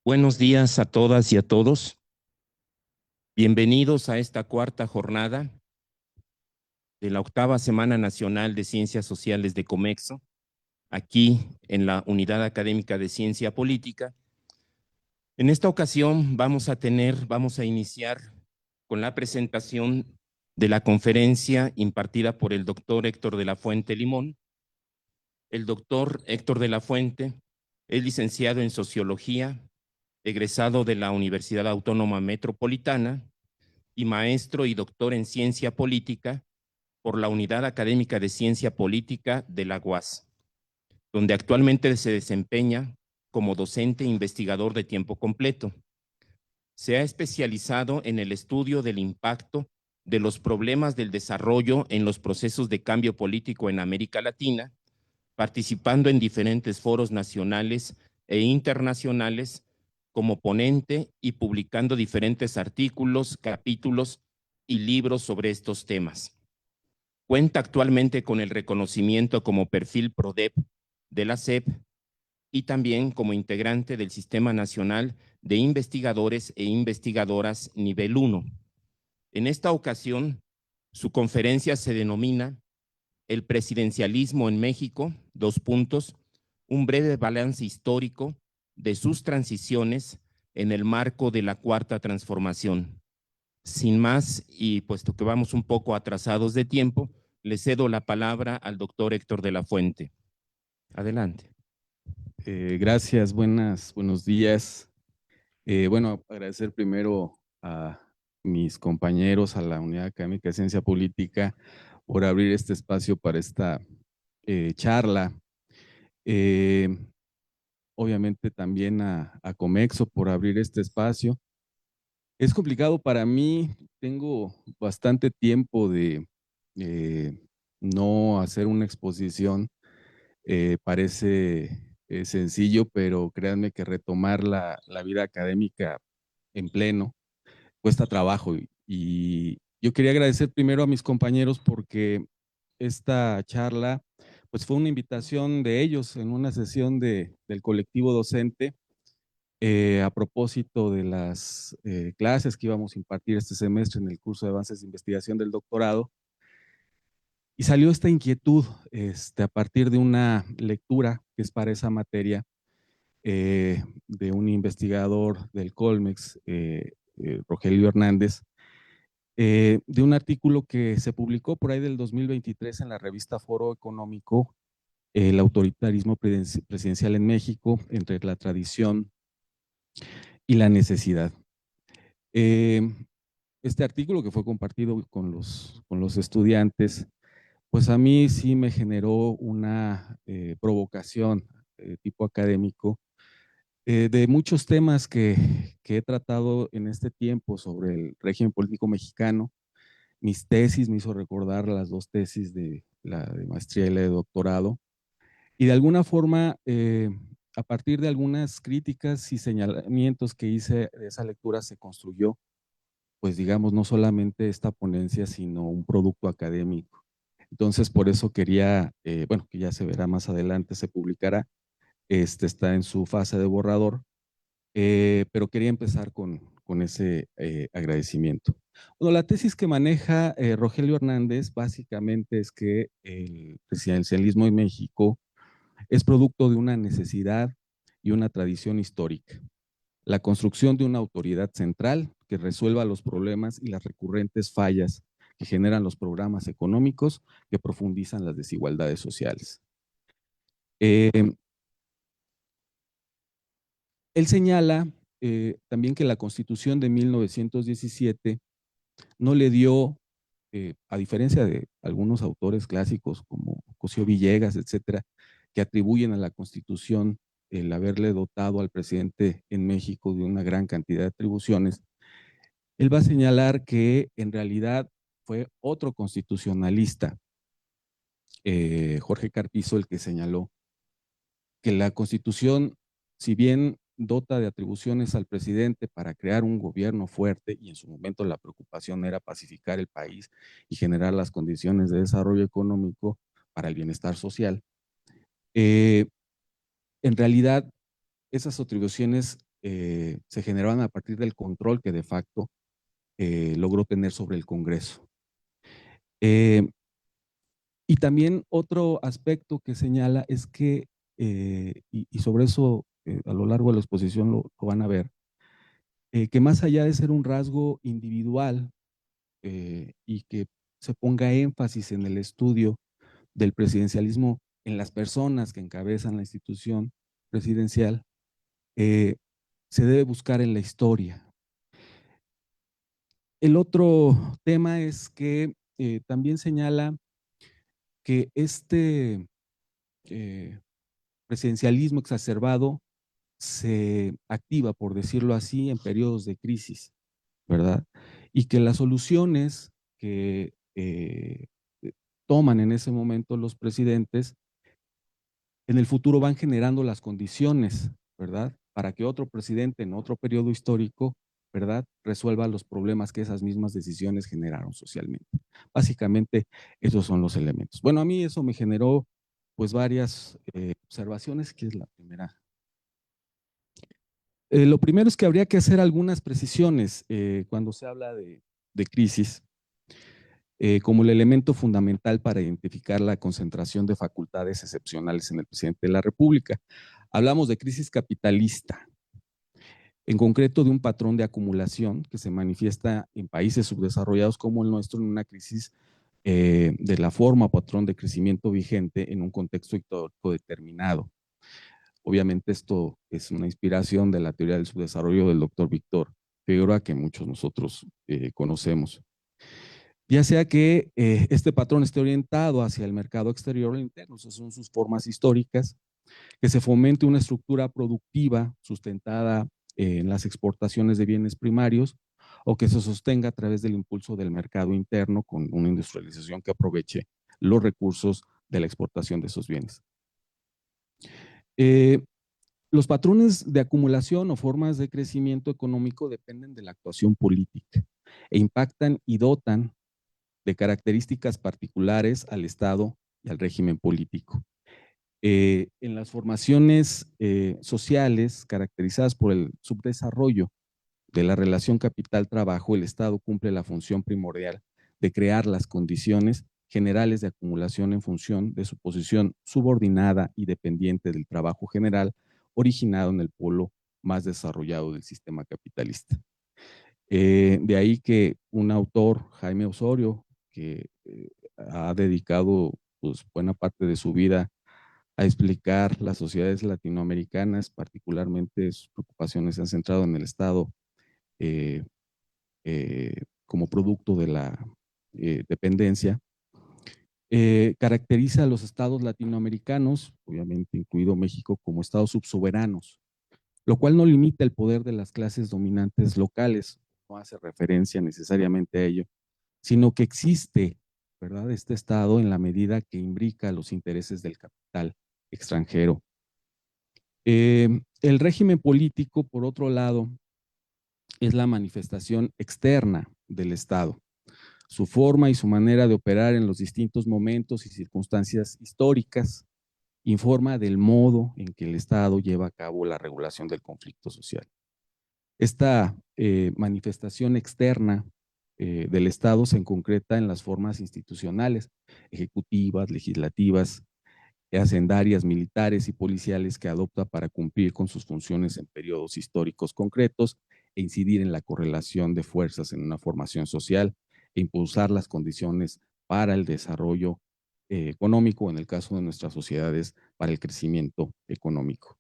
Buenos días a todas y a todos. Bienvenidos a esta cuarta jornada de la octava Semana Nacional de Ciencias Sociales de Comexo, aquí en la Unidad Académica de Ciencia Política. En esta ocasión vamos a iniciar con la presentación de la conferencia impartida por el doctor Héctor de la Fuente Limón. El doctor Héctor de la Fuente es licenciado en Sociología, egresado de la Universidad Autónoma Metropolitana y maestro y doctor en Ciencia Política por la Unidad Académica de Ciencia Política de la UAS, donde actualmente se desempeña como docente e investigador de tiempo completo. Se ha especializado en el estudio del impacto de los problemas del desarrollo en los procesos de cambio político en América Latina, participando en diferentes foros nacionales e internacionales como ponente y publicando diferentes artículos, capítulos y libros sobre estos temas. Cuenta actualmente con el reconocimiento como perfil PRODEP de la SEP y también como integrante del Sistema Nacional de Investigadores e Investigadoras Nivel 1. En esta ocasión, su conferencia se denomina El presidencialismo en México, un breve balance histórico de sus transiciones en el marco de la Cuarta Transformación. Sin más, y puesto que vamos un poco atrasados de tiempo, le cedo la palabra al doctor Héctor de la Fuente. Adelante. Gracias, buenos días. Bueno, agradecer primero a mis compañeros, a la Unidad Académica de Ciencia Política, por abrir este espacio para esta charla. Obviamente también a Comexo por abrir este espacio. Es complicado para mí, tengo bastante tiempo de no hacer una exposición. Parece sencillo, pero créanme que retomar la vida académica en pleno cuesta trabajo. Y yo quería agradecer primero a mis compañeros porque esta charla pues fue una invitación de ellos en una sesión del colectivo docente a propósito de las clases que íbamos a impartir este semestre en el curso de avances de investigación del doctorado. Y salió esta inquietud a partir de una lectura que es para esa materia de un investigador del Colmex, Rogelio Hernández, de un artículo que se publicó por ahí del 2023 en la revista Foro Económico, El autoritarismo presidencial en México, entre la tradición y la necesidad. Este artículo que fue compartido con los estudiantes, pues a mí sí me generó una provocación tipo académico de muchos temas que he tratado en este tiempo sobre el régimen político mexicano. Mis tesis me hizo recordar las dos tesis de la de maestría y la de doctorado. Y de alguna forma, a partir de algunas críticas y señalamientos que hice de esa lectura, se construyó, pues digamos, no solamente esta ponencia, sino un producto académico. Entonces, por eso quería, bueno, que ya se verá más adelante, se publicará, está en su fase de borrador, pero quería empezar con ese agradecimiento. Bueno, la tesis que maneja Rogelio Hernández básicamente es que el presidencialismo en México es producto de una necesidad y una tradición histórica. La construcción de una autoridad central que resuelva los problemas y las recurrentes fallas que generan los programas económicos que profundizan las desigualdades sociales. Él señala también que la Constitución de 1917 no le dio, a diferencia de algunos autores clásicos como Cosío Villegas, etcétera, que atribuyen a la Constitución el haberle dotado al presidente en México de una gran cantidad de atribuciones. Él va a señalar que en realidad fue otro constitucionalista, Jorge Carpizo, el que señaló que la Constitución, si bien dota de atribuciones al presidente para crear un gobierno fuerte, y en su momento la preocupación era pacificar el país y generar las condiciones de desarrollo económico para el bienestar social, en realidad esas atribuciones se generaban a partir del control que de facto logró tener sobre el Congreso. Y también otro aspecto que señala es que, y sobre eso a lo largo de la exposición lo van a ver, que más allá de ser un rasgo individual y que se ponga énfasis en el estudio del presidencialismo en las personas que encabezan la institución presidencial, se debe buscar en la historia. El otro tema es que también señala que este presidencialismo exacerbado se activa, por decirlo así, en periodos de crisis, ¿verdad? Y que las soluciones que toman en ese momento los presidentes en el futuro van generando las condiciones, ¿verdad? Para que otro presidente en otro periodo histórico, ¿verdad? Resuelva los problemas que esas mismas decisiones generaron socialmente. Básicamente, esos son los elementos. Bueno, a mí eso me generó pues varias observaciones, que es la primera. Lo primero es que habría que hacer algunas precisiones cuando se habla de crisis, como el elemento fundamental para identificar la concentración de facultades excepcionales en el presidente de la República. Hablamos de crisis capitalista, en concreto de un patrón de acumulación que se manifiesta en países subdesarrollados como el nuestro en una crisis de la forma patrón de crecimiento vigente en un contexto histórico determinado. Obviamente esto es una inspiración de la teoría del subdesarrollo del doctor Víctor Figueroa, que muchos nosotros conocemos. Ya sea que este patrón esté orientado hacia el mercado exterior o interno, esas son sus formas históricas, que se fomente una estructura productiva sustentada en las exportaciones de bienes primarios o que se sostenga a través del impulso del mercado interno con una industrialización que aproveche los recursos de la exportación de esos bienes. Los patrones de acumulación o formas de crecimiento económico dependen de la actuación política e impactan y dotan de características particulares al Estado y al régimen político. En las formaciones sociales caracterizadas por el subdesarrollo de la relación capital-trabajo, el Estado cumple la función primordial de crear las condiciones generales de acumulación en función de su posición subordinada y dependiente del trabajo general originado en el polo más desarrollado del sistema capitalista. De ahí que un autor, Jaime Osorio, que ha dedicado pues, buena parte de su vida a explicar las sociedades latinoamericanas, particularmente sus preocupaciones se han centrado en el Estado como producto de la dependencia, caracteriza a los estados latinoamericanos, obviamente incluido México, como estados subsoberanos, lo cual no limita el poder de las clases dominantes locales, no hace referencia necesariamente a ello, sino que existe, ¿verdad?, este estado en la medida que imbrica los intereses del capital extranjero. El régimen político, por otro lado, es la manifestación externa del Estado. Su forma y su manera de operar en los distintos momentos y circunstancias históricas informa del modo en que el Estado lleva a cabo la regulación del conflicto social. Esta manifestación externa del Estado se concreta en las formas institucionales, ejecutivas, legislativas, hacendarias, militares y policiales que adopta para cumplir con sus funciones en periodos históricos concretos e incidir en la correlación de fuerzas en una formación social e impulsar las condiciones para el desarrollo económico, en el caso de nuestras sociedades, para el crecimiento económico.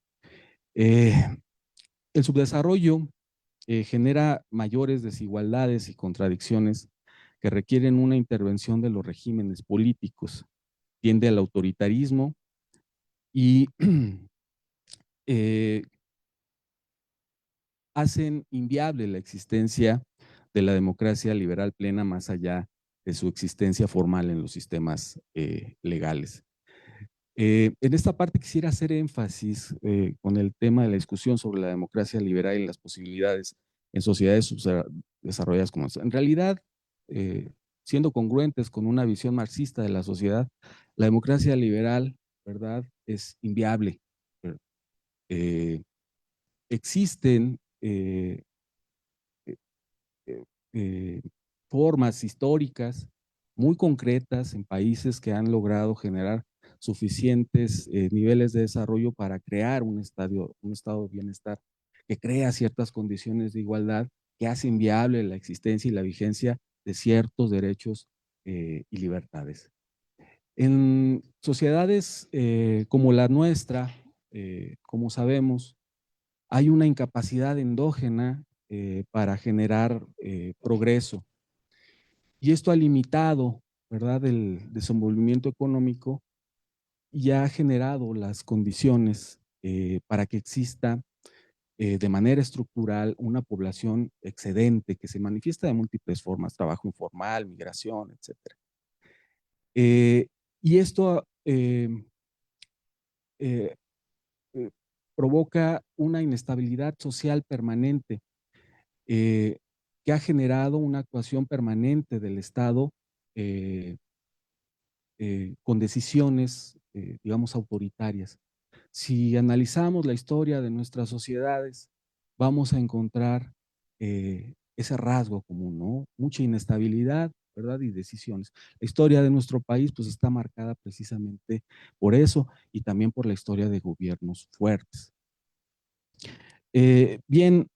El subdesarrollo genera mayores desigualdades y contradicciones que requieren una intervención de los regímenes políticos, tiende al autoritarismo y hacen inviable la existencia de la democracia liberal plena más allá de su existencia formal en los sistemas legales. En esta parte quisiera hacer énfasis con el tema de la discusión sobre la democracia liberal y las posibilidades en sociedades subdesarrolladas como esta. En realidad, siendo congruentes con una visión marxista de la sociedad, la democracia liberal, ¿verdad?, es inviable. existen formas históricas muy concretas en países que han logrado generar suficientes niveles de desarrollo para crear un estado de bienestar que crea ciertas condiciones de igualdad que hacen viable la existencia y la vigencia de ciertos derechos y libertades. En sociedades como la nuestra, como sabemos, hay una incapacidad endógena para generar progreso. Y esto ha limitado, ¿verdad?, el desenvolvimiento económico y ha generado las condiciones para que exista de manera estructural una población excedente que se manifiesta de múltiples formas, trabajo informal, migración, etc. Y esto provoca una inestabilidad social permanente que ha generado una actuación permanente del Estado con decisiones, digamos, autoritarias. Si analizamos la historia de nuestras sociedades, vamos a encontrar ese rasgo común, ¿no? Mucha inestabilidad, ¿verdad? Y decisiones. La historia de nuestro país, pues, está marcada precisamente por eso y también por la historia de gobiernos fuertes. Bien,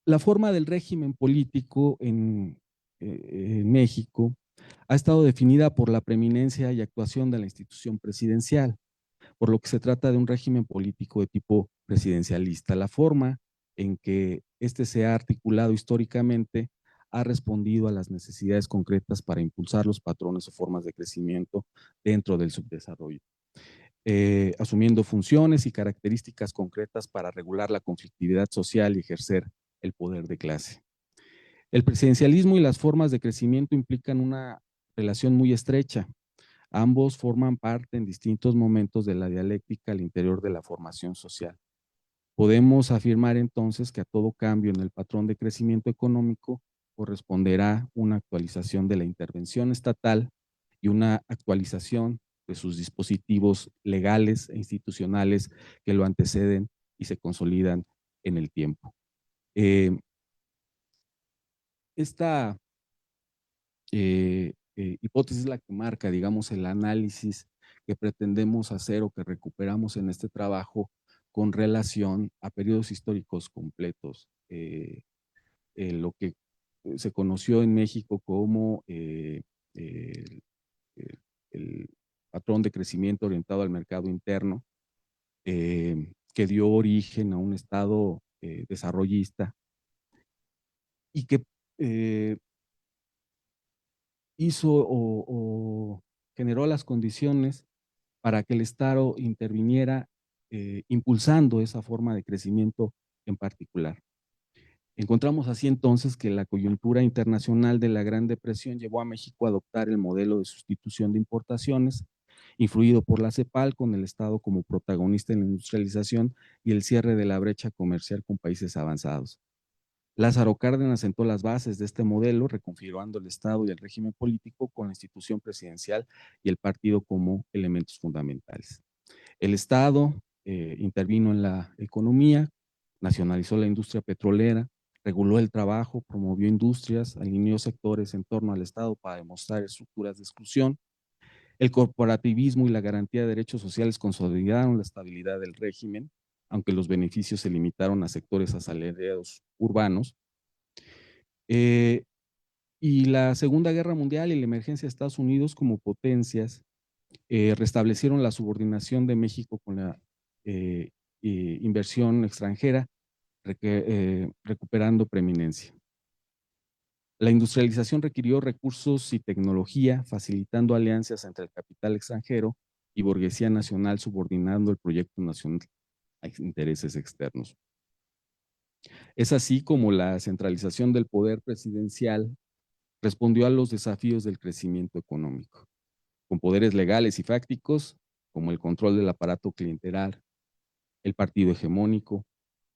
la forma del régimen político en México ha estado definida por la preeminencia y actuación de la institución presidencial, por lo que se trata de un régimen político de tipo presidencialista. La forma en que este se ha articulado históricamente ha respondido a las necesidades concretas para impulsar los patrones o formas de crecimiento dentro del subdesarrollo, asumiendo funciones y características concretas para regular la conflictividad social y ejercer el poder de clase. El presidencialismo y las formas de crecimiento implican una relación muy estrecha. Ambos forman parte en distintos momentos de la dialéctica al interior de la formación social. Podemos afirmar entonces que a todo cambio en el patrón de crecimiento económico corresponderá una actualización de la intervención estatal y una actualización de sus dispositivos legales e institucionales que lo anteceden y se consolidan en el tiempo. Esta hipótesis es la que marca, digamos, el análisis que pretendemos hacer o que recuperamos en este trabajo con relación a periodos históricos completos. Lo que se conoció en México como el, el patrón de crecimiento orientado al mercado interno, que dio origen a un Estado desarrollista y que hizo o generó las condiciones para que el Estado interviniera impulsando esa forma de crecimiento en particular. Encontramos así entonces que la coyuntura internacional de la Gran Depresión llevó a México a adoptar el modelo de sustitución de importaciones, influido por la CEPAL, con el Estado como protagonista en la industrialización y el cierre de la brecha comercial con países avanzados. Lázaro Cárdenas sentó las bases de este modelo, reconfigurando el Estado y el régimen político con la institución presidencial y el partido como elementos fundamentales. El Estado intervino en la economía, nacionalizó la industria petrolera, reguló el trabajo, promovió industrias, alineó sectores en torno al Estado para demostrar estructuras de exclusión. El corporativismo y la garantía de derechos sociales consolidaron la estabilidad del régimen, aunque los beneficios se limitaron a sectores asalariados urbanos. Y la Segunda Guerra Mundial y la emergencia de Estados Unidos como potencias restablecieron la subordinación de México con la inversión extranjera, recuperando preeminencia. La industrialización requirió recursos y tecnología, facilitando alianzas entre el capital extranjero y burguesía nacional, subordinando el proyecto nacional a intereses externos. Es así como la centralización del poder presidencial respondió a los desafíos del crecimiento económico, con poderes legales y fácticos, como el control del aparato clientelar, el partido hegemónico,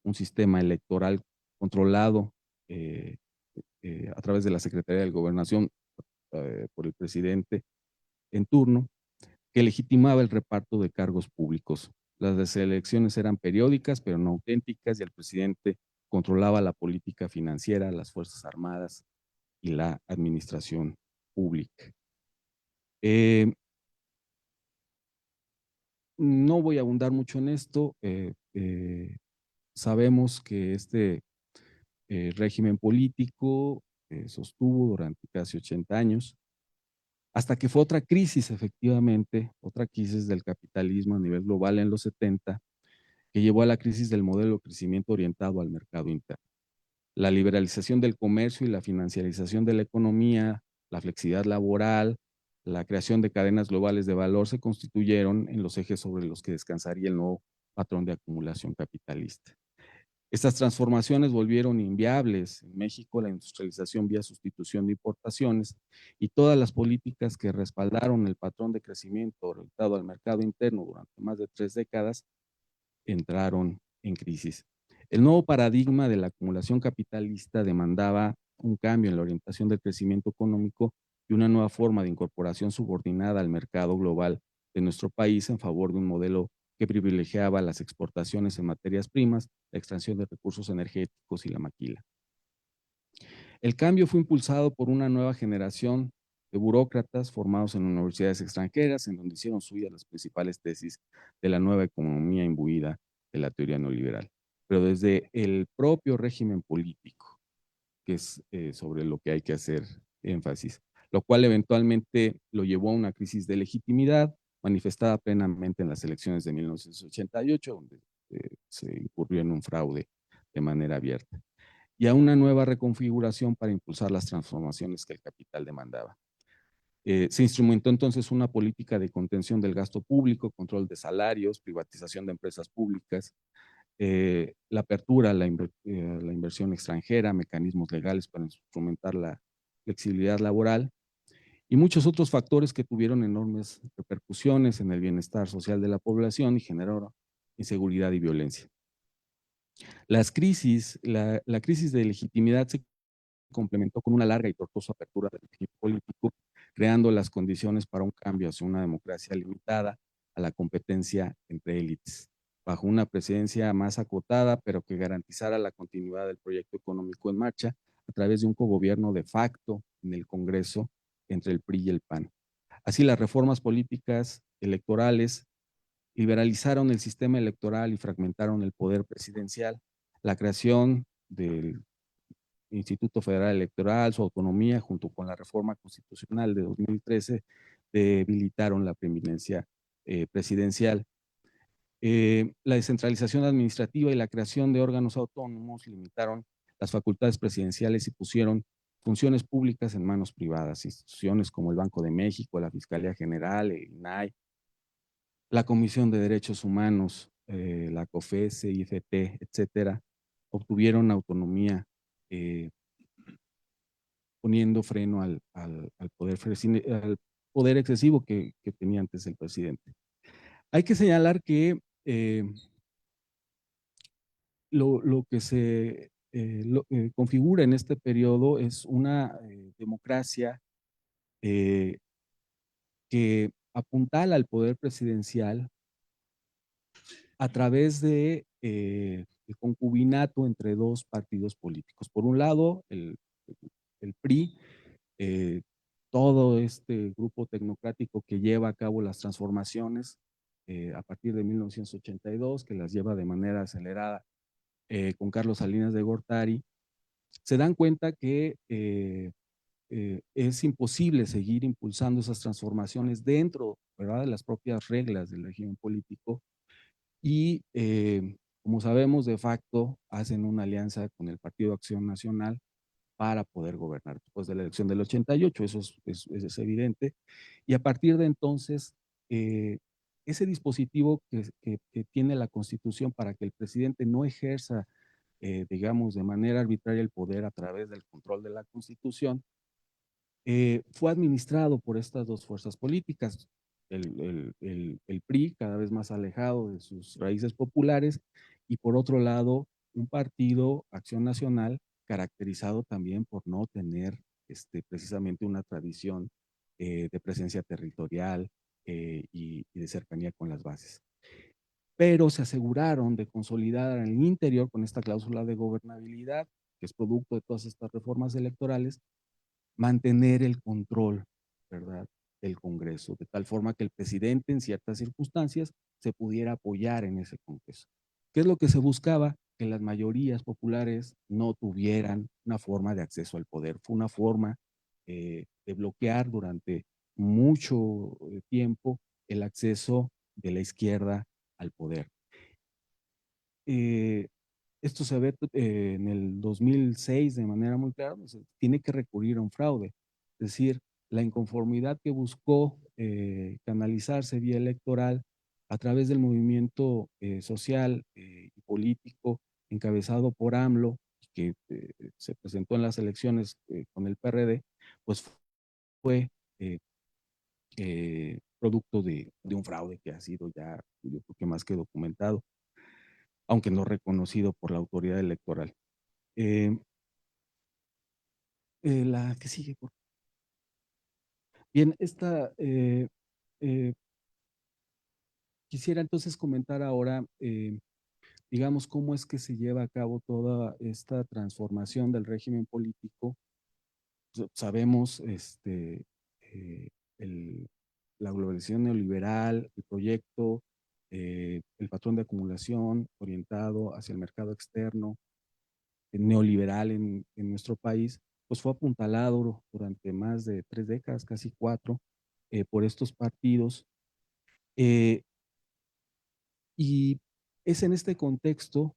un sistema electoral controlado a través de la Secretaría de Gobernación por el presidente en turno, que legitimaba el reparto de cargos públicos Las elecciones eran periódicas, pero no auténticas, y el presidente controlaba la política financiera, las Fuerzas Armadas y la administración pública. No voy a abundar mucho en esto. Sabemos que este régimen político sostuvo durante casi 80 años, hasta que fue otra crisis, efectivamente, otra crisis del capitalismo a nivel global en los 70, que llevó a la crisis del modelo de crecimiento orientado al mercado interno. La liberalización del comercio y la financiarización de la economía, la flexibilidad laboral, la creación de cadenas globales de valor se constituyeron en los ejes sobre los que descansaría el nuevo patrón de acumulación capitalista. Estas transformaciones volvieron inviables en México la industrialización vía sustitución de importaciones y todas las políticas que respaldaron el patrón de crecimiento orientado al mercado interno durante más de 3 décadas entraron en crisis. El nuevo paradigma de la acumulación capitalista demandaba un cambio en la orientación del crecimiento económico y una nueva forma de incorporación subordinada al mercado global de nuestro país en favor de un modelo que privilegiaba las exportaciones en materias primas, la extracción de recursos energéticos y la maquila. El cambio fue impulsado por una nueva generación de burócratas formados en universidades extranjeras, en donde hicieron suyas las principales tesis de la nueva economía imbuida de la teoría neoliberal. Pero desde el propio régimen político, que es sobre lo que hay que hacer énfasis, lo cual eventualmente lo llevó a una crisis de legitimidad manifestada plenamente en las elecciones de 1988, donde se incurrió en un fraude de manera abierta, y a una nueva reconfiguración para impulsar las transformaciones que el capital demandaba. Se instrumentó entonces una política de contención del gasto público, control de salarios, privatización de empresas públicas, la apertura a la inversión extranjera, mecanismos legales para instrumentar la flexibilidad laboral y muchos otros factores que tuvieron enormes repercusiones en el bienestar social de la población y generaron inseguridad y violencia. La crisis de legitimidad se complementó con una larga y tortuosa apertura del régimen político, creando las condiciones para un cambio hacia una democracia limitada a la competencia entre élites, bajo una presidencia más acotada, pero que garantizara la continuidad del proyecto económico en marcha a través de un cogobierno de facto en el Congreso entre el PRI y el PAN. Así, las reformas políticas electorales liberalizaron el sistema electoral y fragmentaron el poder presidencial. La creación del Instituto Federal Electoral, su autonomía, junto con la reforma constitucional de 2013, debilitaron la preeminencia presidencial. La descentralización administrativa y la creación de órganos autónomos limitaron las facultades presidenciales y pusieron funciones públicas en manos privadas. Instituciones como el Banco de México, la Fiscalía General, el INAI, la Comisión de Derechos Humanos, la COFESE, IFT, etcétera, obtuvieron autonomía, poniendo freno al poder excesivo que tenía antes el presidente. Hay que señalar que lo que se configura en este periodo es una democracia que apuntala al poder presidencial a través de el concubinato entre dos partidos políticos. Por un lado, el PRI, todo este grupo tecnocrático que lleva a cabo las transformaciones a partir de 1982, que las lleva de manera acelerada con Carlos Salinas de Gortari, se dan cuenta que es imposible seguir impulsando esas transformaciones dentro, ¿verdad?, de las propias reglas del régimen político y, como sabemos, de facto hacen una alianza con el Partido Acción Nacional para poder gobernar después de la elección del 88, eso es evidente. Y a partir de entonces, ese dispositivo que tiene la Constitución para que el presidente no ejerza, digamos, de manera arbitraria el poder a través del control de la Constitución, fue administrado por estas dos fuerzas políticas, el PRI, cada vez más alejado de sus raíces populares, y por otro lado, un partido, Acción Nacional, caracterizado también por no tener precisamente una tradición de presencia territorial y de cercanía con las bases. pero se aseguraron de consolidar en el interior con esta cláusula de gobernabilidad, que es producto de todas estas reformas electorales, mantener el control, ¿verdad?, del Congreso, de tal forma que el presidente en ciertas circunstancias se pudiera apoyar en ese Congreso. ¿Qué es lo que se buscaba? Que las mayorías populares no tuvieran una forma de acceso al poder. Fue una forma de bloquear durante mucho tiempo el acceso de la izquierda al poder. Esto se ve en el 2006 de manera muy clara, pues, tiene que recurrir a un fraude. Es decir, la inconformidad que buscó canalizarse vía electoral a través del movimiento social y político encabezado por AMLO, que se presentó en las elecciones con el PRD, pues fue eh, producto de un fraude que ha sido ya, yo creo que más que documentado, aunque no reconocido por la autoridad electoral. La que sigue. Bien, quisiera entonces comentar ahora, digamos, cómo es que se lleva a cabo toda esta transformación del régimen político. Sabemos eh, el- la globalización neoliberal, el proyecto, el patrón de acumulación orientado hacia el mercado externo, neoliberal en nuestro país, pues fue apuntalado durante más de 3 décadas, casi 4, por estos partidos. eh, y es en este contexto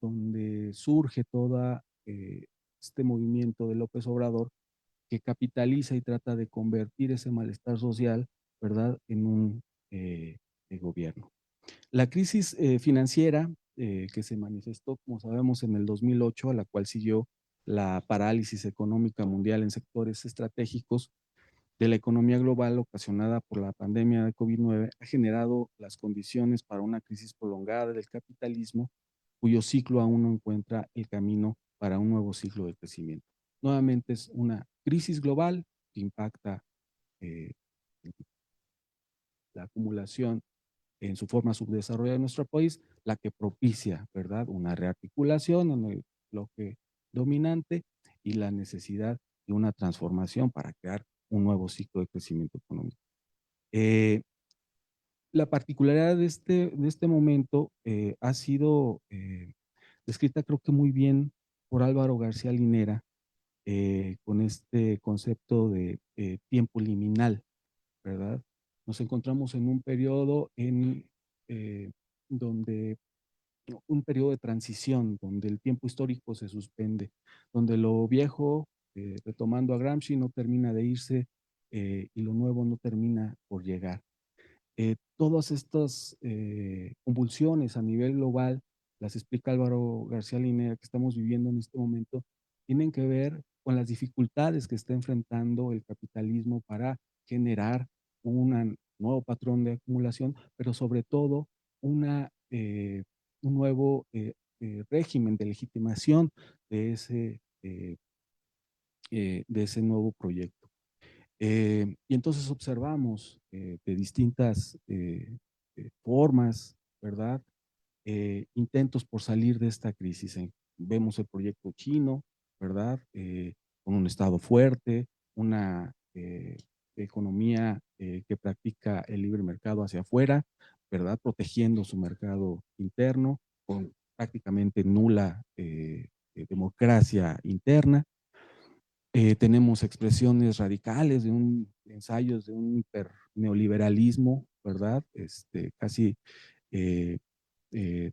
donde surge toda este movimiento de López Obrador, que capitaliza y trata de convertir ese malestar social, ¿verdad?, en un gobierno. La crisis financiera que se manifestó, como sabemos, en el 2008, a la cual siguió la parálisis económica mundial en sectores estratégicos de la economía global ocasionada por la pandemia de COVID-19, ha generado las condiciones para una crisis prolongada del capitalismo, cuyo ciclo aún no encuentra el camino para un nuevo ciclo de crecimiento. Nuevamente es una crisis global que impacta eh, la acumulación en su forma subdesarrollada de nuestro país, la que propicia, ¿verdad?, una rearticulación en el bloque dominante y la necesidad de una transformación para crear un nuevo ciclo de crecimiento económico. La particularidad de este momento ha sido descrita, creo que muy bien, por Álvaro García Linera, con este concepto de tiempo liminal, ¿verdad? Nos encontramos en un periodo eh, donde, un periodo de transición, donde el tiempo histórico se suspende, donde lo viejo, retomando a Gramsci, no termina de irse y lo nuevo no termina por llegar. Todas estas convulsiones a nivel global, las explica Álvaro García Linera, que estamos viviendo en este momento, tienen que ver con las dificultades que está enfrentando el capitalismo para generar un nuevo patrón de acumulación, pero sobre todo un nuevo régimen de legitimación de ese nuevo proyecto. Y entonces observamos de distintas formas, ¿verdad?, intentos por salir de esta crisis. Vemos el proyecto chino, ¿verdad?, con un Estado fuerte, una economía que practica el libre mercado hacia afuera, ¿verdad?, protegiendo su mercado interno, con prácticamente nula democracia interna. Tenemos expresiones radicales de ensayos de un hiperneoliberalismo, ¿verdad? Casi eh,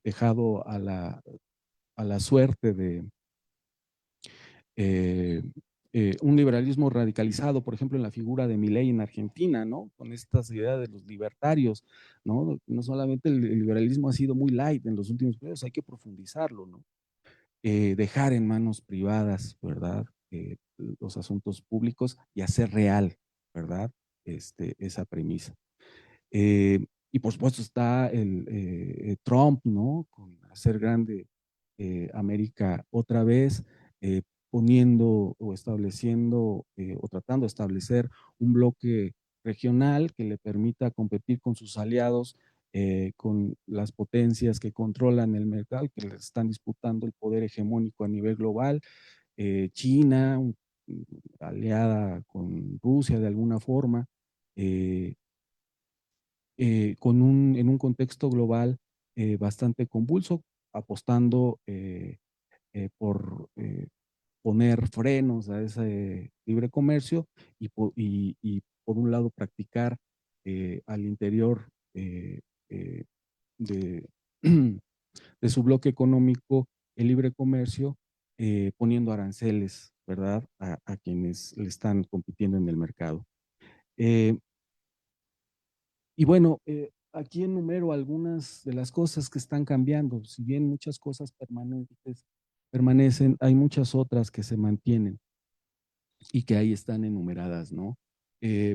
dejado a la suerte de eh, un liberalismo radicalizado, por ejemplo, en la figura de Milei en Argentina, ¿no? Con estas ideas de los libertarios, ¿no? No solamente el liberalismo ha sido muy light en los últimos periodos, hay que profundizarlo, ¿no? Dejar en manos privadas, ¿verdad?, los asuntos públicos y hacer real, ¿verdad?, esa premisa. Y por supuesto está Trump, ¿no?, con hacer grande América otra vez, poniendo o estableciendo o tratando de establecer un bloque regional que le permita competir con sus aliados con las potencias que controlan el mercado, que le están disputando el poder hegemónico a nivel global. China, aliada con Rusia de alguna forma, en un contexto global bastante convulso, apostando por poner frenos a ese libre comercio y por un lado practicar al interior eh, de, de su bloque económico el libre comercio, poniendo aranceles, ¿verdad?, a quienes le están compitiendo en el mercado. Y bueno, aquí enumero algunas de las cosas que están cambiando. Si bien muchas cosas permanecen, hay muchas otras que se mantienen y que ahí están enumeradas, ¿no?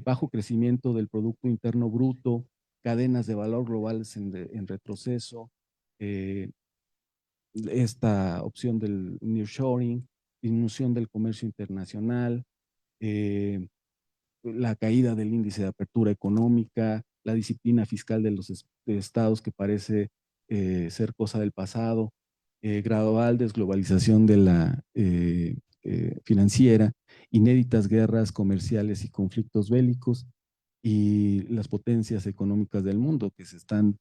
Bajo crecimiento del Producto Interno Bruto, cadenas de valor globales en retroceso, esta opción del nearshoring, disminución del comercio internacional, la caída del índice de apertura económica, la disciplina fiscal de los estados que parece ser cosa del pasado, gradual desglobalización de la financiera, inéditas guerras comerciales y conflictos bélicos y las potencias económicas del mundo que se están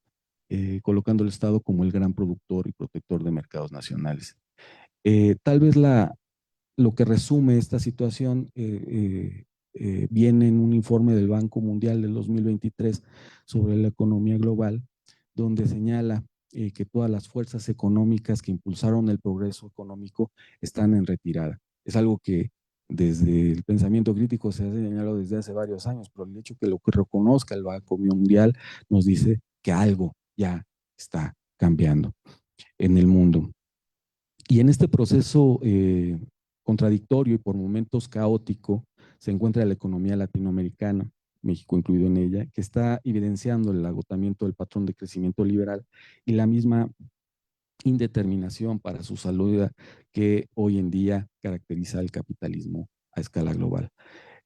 colocando el Estado como el gran productor y protector de mercados nacionales. Tal vez lo que resume esta situación viene en un informe del Banco Mundial del 2023 sobre la economía global, donde señala que todas las fuerzas económicas que impulsaron el progreso económico están en retirada. Es algo que desde el pensamiento crítico se ha señalado desde hace varios años, pero el hecho que lo que reconozca el Banco Mundial nos dice que algo ya está cambiando en el mundo. Y en este proceso contradictorio y por momentos caótico se encuentra la economía latinoamericana, México incluido en ella, que está evidenciando el agotamiento del patrón de crecimiento liberal y la misma indeterminación para su salud que hoy en día caracteriza al capitalismo a escala global.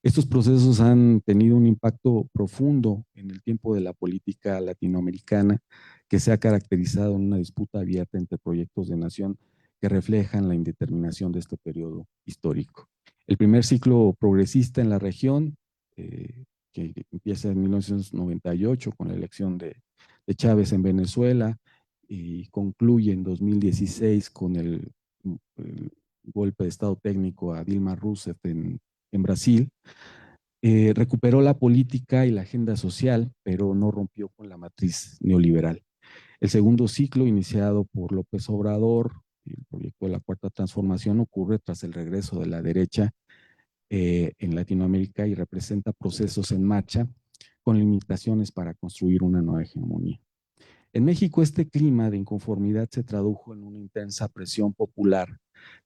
Estos procesos han tenido un impacto profundo en el tiempo de la política latinoamericana, que se ha caracterizado en una disputa abierta entre proyectos de nación que reflejan la indeterminación de este periodo histórico. El primer ciclo progresista en la región, que empieza en 1998 con la elección de Chávez en Venezuela y concluye en 2016 con el golpe de Estado técnico a Dilma Rousseff en Brasil, recuperó la política y la agenda social, pero no rompió con la matriz neoliberal. El segundo ciclo, iniciado por López Obrador, el proyecto de la Cuarta Transformación, ocurre tras el regreso de la derecha en Latinoamérica y representa procesos en marcha con limitaciones para construir una nueva hegemonía. En México, este clima de inconformidad se tradujo en una intensa presión popular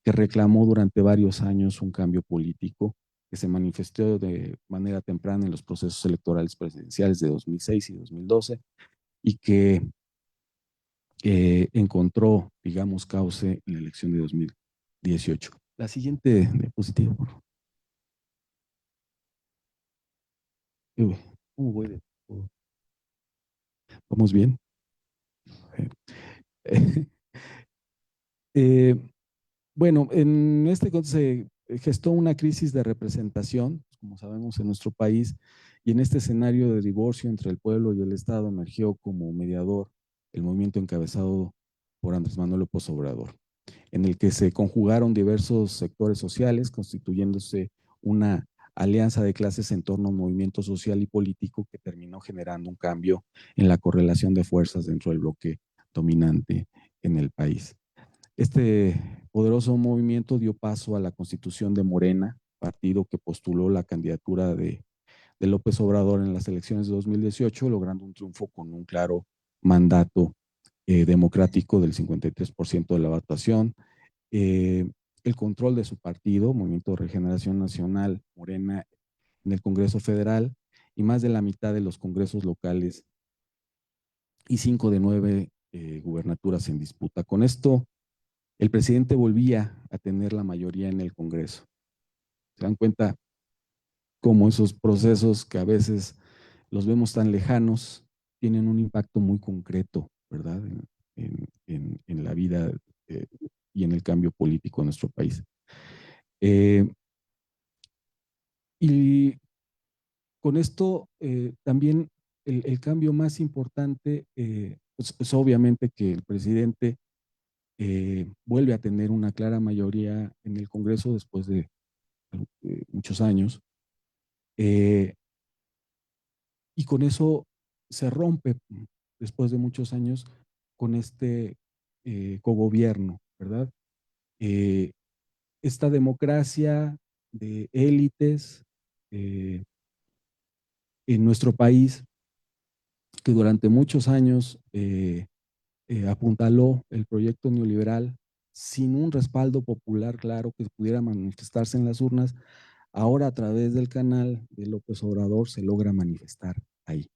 que reclamó durante varios años un cambio político que se manifestó de manera temprana en los procesos electorales presidenciales de 2006 y 2012 y que encontró, digamos, cauce en la elección de 2018. La siguiente diapositiva, por favor. ¿Cómo voy de? ¿Vamos bien? Bueno, en este contexto se gestó una crisis de representación, como sabemos, en nuestro país, y en este escenario de divorcio entre el pueblo y el Estado emergió como mediador el movimiento encabezado por Andrés Manuel López Obrador, en el que se conjugaron diversos sectores sociales, constituyéndose una alianza de clases en torno a un movimiento social y político que terminó generando un cambio en la correlación de fuerzas dentro del bloque dominante en el país. Este poderoso movimiento dio paso a la constitución de Morena, partido que postuló la candidatura de López Obrador en las elecciones de 2018, logrando un triunfo con un claro mandato democrático del 53% de la votación, el control de su partido, Movimiento de Regeneración Nacional, Morena, en el Congreso Federal y más de la mitad de los congresos locales y 5 de 9 gubernaturas en disputa. Con esto, el presidente volvía a tener la mayoría en el Congreso. ¿Se dan cuenta cómo esos procesos que a veces los vemos tan lejanos tienen un impacto muy concreto, ¿verdad? En la vida y en el cambio político en nuestro país. Y con esto también el cambio más importante pues, es obviamente que el presidente vuelve a tener una clara mayoría en el Congreso después de muchos años. Y con eso se rompe, después de muchos años, con este cogobierno, ¿verdad? Eh, esta democracia de élites en nuestro país, que durante muchos años apuntaló el proyecto neoliberal sin un respaldo popular claro que pudiera manifestarse en las urnas, ahora a través del canal de López Obrador se logra manifestar ahí.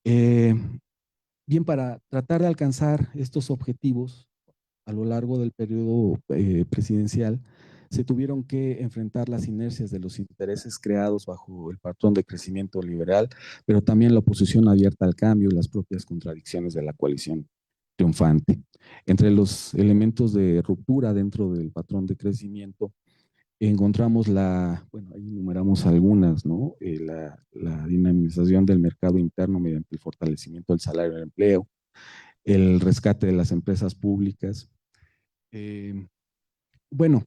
Bien, para tratar de alcanzar estos objetivos a lo largo del periodo presidencial, se tuvieron que enfrentar las inercias de los intereses creados bajo el patrón de crecimiento liberal, pero también la oposición abierta al cambio y las propias contradicciones de la coalición triunfante. Entre los elementos de ruptura dentro del patrón de crecimiento, encontramos bueno, ahí enumeramos algunas, ¿no? La dinamización del mercado interno mediante el fortalecimiento del salario del empleo, el rescate de las empresas públicas. Bueno,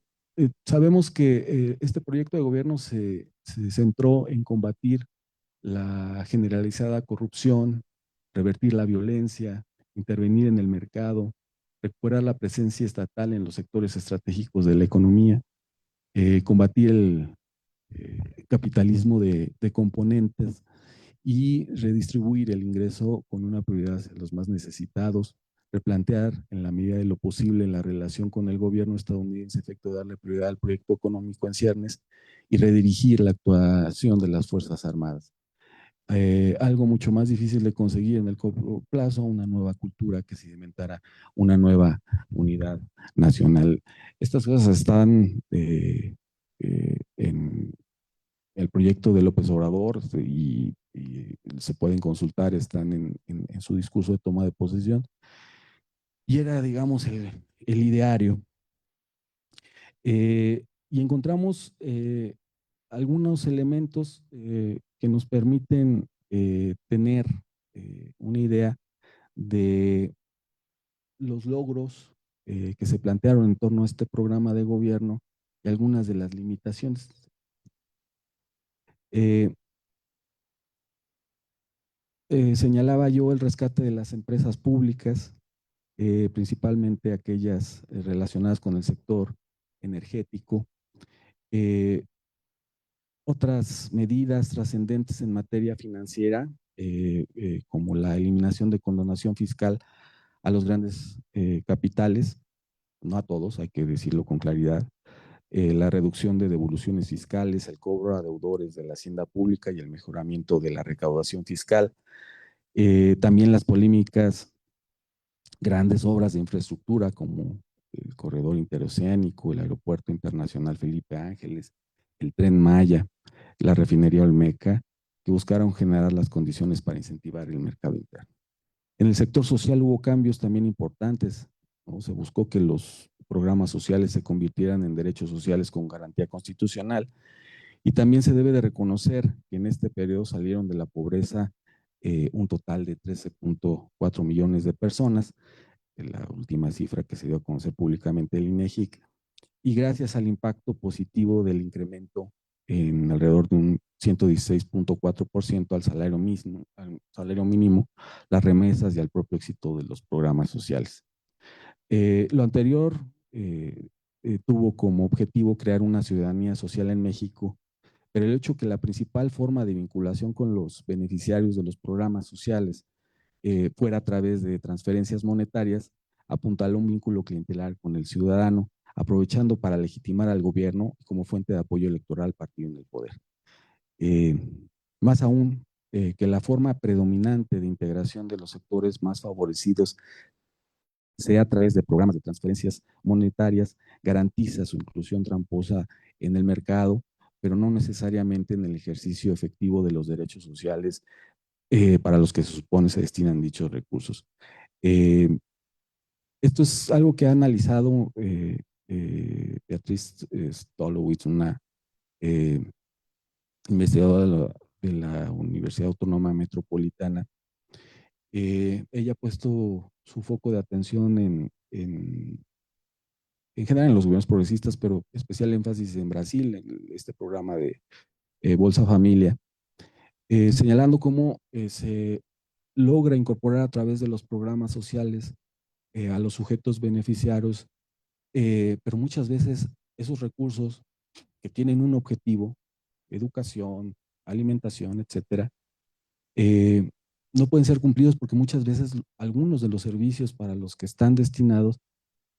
sabemos que este proyecto de gobierno se centró en combatir la generalizada corrupción, revertir la violencia, intervenir en el mercado, recuperar la presencia estatal en los sectores estratégicos de la economía, combatir el capitalismo de componentes y redistribuir el ingreso con una prioridad a los más necesitados, replantear en la medida de lo posible la relación con el gobierno estadounidense, efecto de darle prioridad al proyecto económico en ciernes y redirigir la actuación de las Fuerzas Armadas. Algo mucho más difícil de conseguir en el corto plazo, una nueva cultura que se inventara una nueva unidad nacional. Estas cosas están en el proyecto de López Obrador y se pueden consultar, están en su discurso de toma de posesión. Y era, digamos, el ideario. Y encontramos algunos elementos que nos permiten tener una idea de los logros que se plantearon en torno a este programa de gobierno y algunas de las limitaciones. Señalaba yo el rescate de las empresas públicas, principalmente aquellas relacionadas con el sector energético. Otras medidas trascendentes en materia financiera, como la eliminación de condonación fiscal a los grandes capitales, no a todos, hay que decirlo con claridad, la reducción de devoluciones fiscales, el cobro a deudores de la hacienda pública y el mejoramiento de la recaudación fiscal. También las polémicas grandes obras de infraestructura como el corredor interoceánico, el aeropuerto internacional Felipe Ángeles, el Tren Maya, la refinería Olmeca, que buscaron generar las condiciones para incentivar el mercado interno. En el sector social hubo cambios también importantes, ¿no? Se buscó que los programas sociales se convirtieran en derechos sociales con garantía constitucional y también se debe de reconocer que en este periodo salieron de la pobreza un total de 13.4 millones de personas, la última cifra que se dio a conocer públicamente el INEGI, y gracias al impacto positivo del incremento en alrededor de un 116.4% al salario mínimo, las remesas y al propio éxito de los programas sociales. Lo anterior tuvo como objetivo crear una ciudadanía social en México, pero el hecho que la principal forma de vinculación con los beneficiarios de los programas sociales fuera a través de transferencias monetarias, apuntaló un vínculo clientelar con el ciudadano, aprovechando para legitimar al gobierno como fuente de apoyo electoral al partido en el poder. Más aún, que la forma predominante de integración de los sectores más favorecidos sea a través de programas de transferencias monetarias, garantiza su inclusión tramposa en el mercado, pero no necesariamente en el ejercicio efectivo de los derechos sociales para los que se supone se destinan dichos recursos. Esto es algo que ha analizado Beatriz Stolowitz, una investigadora de la Universidad Autónoma Metropolitana. Ella ha puesto su foco de atención en general en los gobiernos progresistas, pero especial énfasis en Brasil, en este programa de Bolsa Familia, señalando cómo se logra incorporar a través de los programas sociales a los sujetos beneficiarios, pero muchas veces esos recursos que tienen un objetivo, educación, alimentación, etcétera, no pueden ser cumplidos porque muchas veces algunos de los servicios para los que están destinados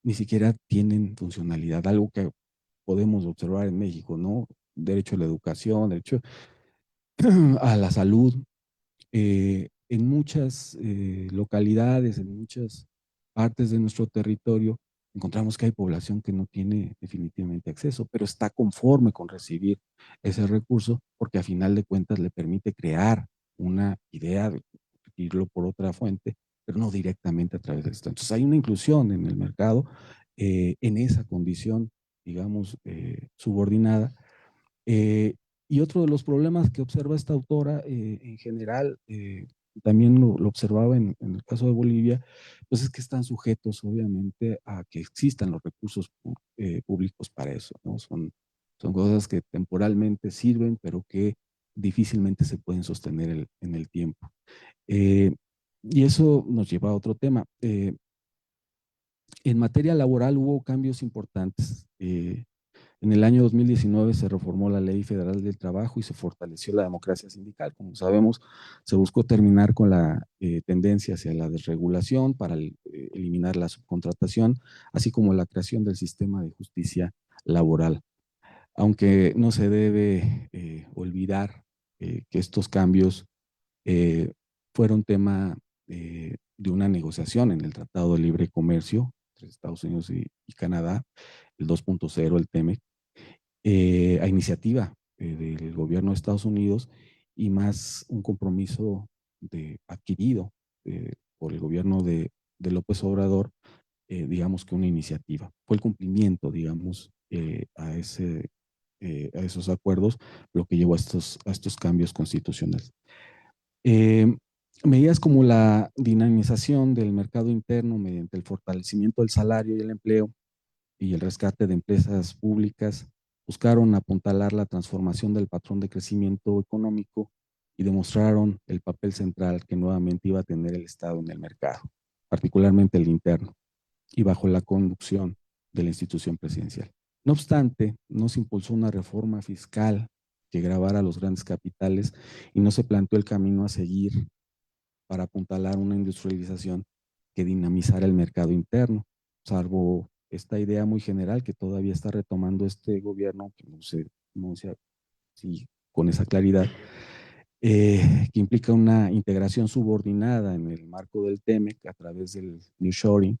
ni siquiera tienen funcionalidad, algo que podemos observar en México, ¿no? Derecho a la educación, derecho a la salud. En muchas localidades, en muchas partes de nuestro territorio, encontramos que hay población que no tiene definitivamente acceso, pero está conforme con recibir ese recurso porque a final de cuentas le permite crear una idea, irlo por otra fuente, pero no directamente a través del Estado. Entonces hay una inclusión en el mercado en esa condición, digamos, subordinada. Eh, y otro de los problemas que observa esta autora en general, también lo observaba en el caso de Bolivia, pues es que están sujetos obviamente a que existan los recursos públicos para eso, ¿no? Son cosas que temporalmente sirven, pero que difícilmente se pueden sostener en el tiempo. Y eso nos lleva a otro tema. En materia laboral hubo cambios importantes. En el año 2019 se reformó la Ley Federal del Trabajo y se fortaleció la democracia sindical. Como sabemos, se buscó terminar con la tendencia hacia la desregulación para eliminar la subcontratación, así como la creación del sistema de justicia laboral. Aunque no se debe olvidar que estos cambios fueron tema de una negociación en el Tratado de Libre Comercio entre Estados Unidos y Canadá, el 2.0, el TEMEC, a iniciativa del gobierno de Estados Unidos y más un compromiso adquirido por el gobierno de López Obrador, digamos que una iniciativa. Fue el cumplimiento, digamos, a esos acuerdos lo que llevó a estos cambios constitucionales. Medidas como la dinamización del mercado interno mediante el fortalecimiento del salario y el empleo y el rescate de empresas públicas buscaron apuntalar la transformación del patrón de crecimiento económico y demostraron el papel central que nuevamente iba a tener el Estado en el mercado, particularmente el interno, y bajo la conducción de la institución presidencial. No obstante, no se impulsó una reforma fiscal que gravara a los grandes capitales y no se planteó el camino a seguir para apuntalar una industrialización que dinamizara el mercado interno, salvo esta idea muy general que todavía está retomando este gobierno, que no sé si con esa claridad, que implica una integración subordinada en el marco del TEMEC a través del nearshoring,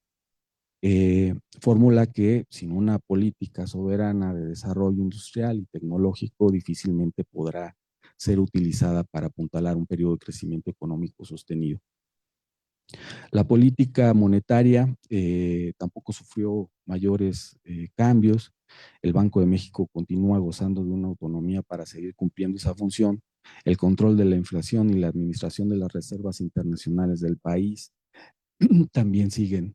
fórmula que sin una política soberana de desarrollo industrial y tecnológico difícilmente podrá ser utilizada para apuntalar un periodo de crecimiento económico sostenido. La política monetaria tampoco sufrió mayores cambios. El Banco de México continúa gozando de una autonomía para seguir cumpliendo esa función. El control de la inflación y la administración de las reservas internacionales del país también siguen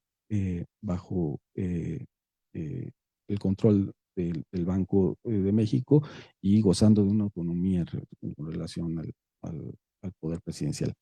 bajo el control del Banco de México y gozando de una autonomía en relación al poder presidencial.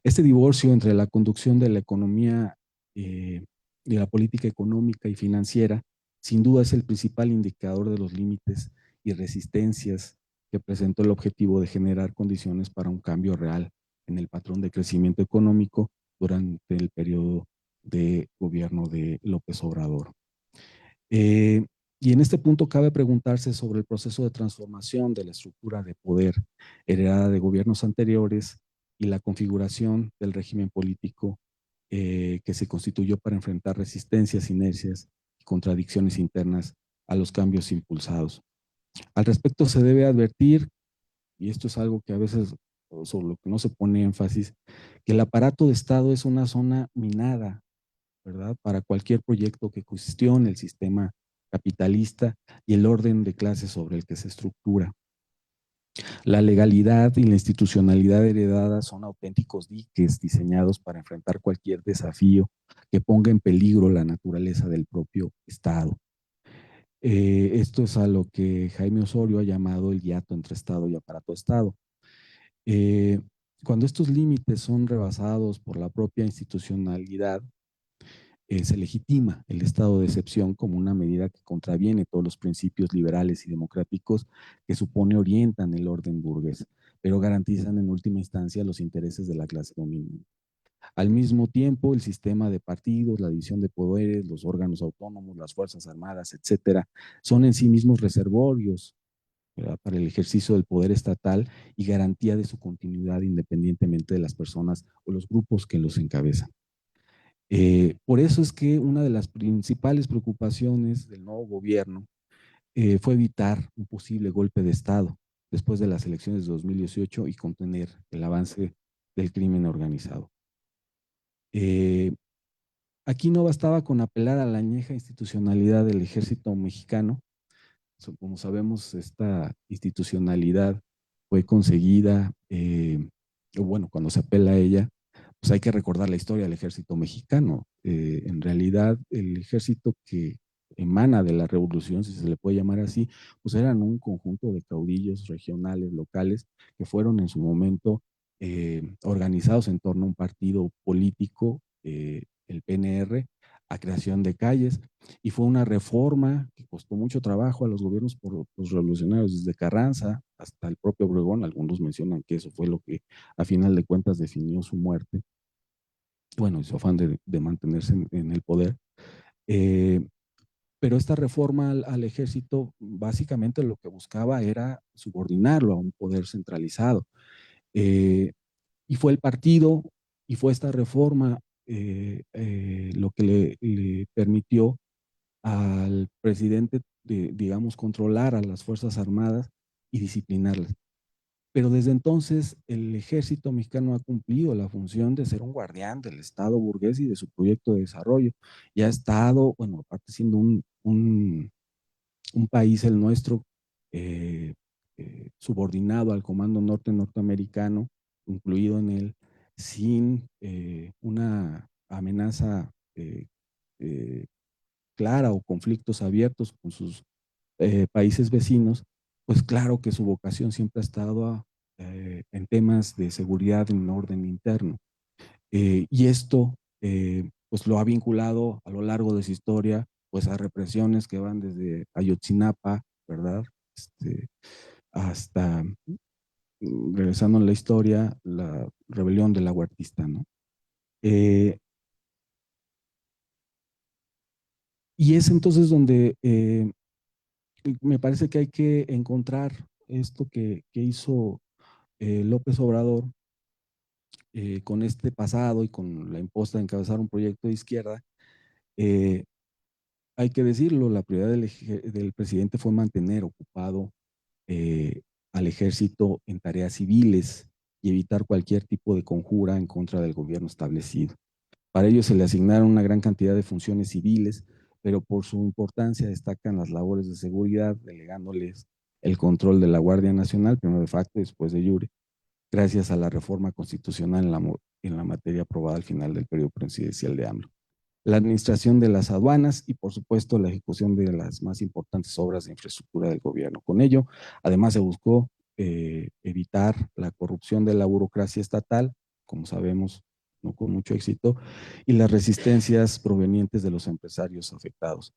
Este divorcio entre la conducción de la economía y la política económica y financiera, sin duda es el principal indicador de los límites y resistencias que presentó el objetivo de generar condiciones para un cambio real en el patrón de crecimiento económico durante el periodo de gobierno de López Obrador. Y en este punto cabe preguntarse sobre el proceso de transformación de la estructura de poder heredada de gobiernos anteriores y la configuración del régimen político que se constituyó para enfrentar resistencias, inercias y contradicciones internas a los cambios impulsados. Al respecto se debe advertir, y esto es algo que a veces o sobre lo que no se pone énfasis, que el aparato de Estado es una zona minada, ¿verdad? Para cualquier proyecto que cuestione el sistema capitalista y el orden de clases sobre el que se estructura. La legalidad y la institucionalidad heredada son auténticos diques diseñados para enfrentar cualquier desafío que ponga en peligro la naturaleza del propio Estado. Esto es a lo que Jaime Osorio ha llamado el hiato entre Estado y aparato de Estado. Eh, Cuando estos límites son rebasados por la propia institucionalidad, se legitima el estado de excepción como una medida que contraviene todos los principios liberales y democráticos que supone orientan el orden burgués, pero garantizan en última instancia los intereses de la clase dominante. Al mismo tiempo, el sistema de partidos, la división de poderes, los órganos autónomos, las fuerzas armadas, etcétera, son en sí mismos reservorios, ¿verdad?, para el ejercicio del poder estatal y garantía de su continuidad independientemente de las personas o los grupos que los encabezan. Por eso es que una de las principales preocupaciones del nuevo gobierno fue evitar un posible golpe de Estado después de las elecciones de 2018 y contener el avance del crimen organizado. Aquí no bastaba con apelar a la añeja institucionalidad del ejército mexicano. Como sabemos, esta institucionalidad fue conseguida, o bueno, cuando se apela a ella, pues hay que recordar la historia del ejército mexicano. En realidad, el ejército que emana de la revolución, si se le puede llamar así, pues eran un conjunto de caudillos regionales, locales, que fueron en su momento organizados en torno a un partido político, el PNR, a creación de calles, y fue una reforma que costó mucho trabajo a los gobiernos por los revolucionarios, desde Carranza hasta el propio Obregón. Algunos mencionan que eso fue lo que a final de cuentas definió su muerte, bueno, y su afán de mantenerse en el poder. Pero esta reforma al ejército básicamente lo que buscaba era subordinarlo a un poder centralizado. Y fue el partido y fue esta reforma lo que le permitió al presidente, digamos, controlar a las Fuerzas Armadas y disciplinarlas. Pero desde entonces el ejército mexicano ha cumplido la función de ser un guardián del Estado burgués y de su proyecto de desarrollo. Y ha estado, bueno, aparte siendo un país, el nuestro, subordinado al Comando Norte norteamericano, incluido en él, sin una amenaza clara o conflictos abiertos con sus países vecinos, pues claro que su vocación siempre ha estado en temas de seguridad en orden interno. Y esto pues lo ha vinculado a lo largo de su historia pues a represiones que van desde Ayotzinapa, ¿verdad? Hasta, regresando en la historia, la rebelión de la Huertista, ¿no? Y es entonces donde me parece que hay que encontrar esto que hizo López Obrador con este pasado y con la imposta de encabezar un proyecto de izquierda. Hay que decirlo, la prioridad del presidente fue mantener ocupado al ejército en tareas civiles y evitar cualquier tipo de conjura en contra del gobierno establecido. Para ello se le asignaron una gran cantidad de funciones civiles, pero por su importancia destacan las labores de seguridad, delegándoles el control de la Guardia Nacional, primero de facto y después de jure, gracias a la reforma constitucional en la materia aprobada al final del periodo presidencial de AMLO. La administración de las aduanas y, por supuesto, la ejecución de las más importantes obras de infraestructura del gobierno. Con ello, además, se buscó evitar la corrupción de la burocracia estatal, como sabemos, no con mucho éxito, y las resistencias provenientes de los empresarios afectados.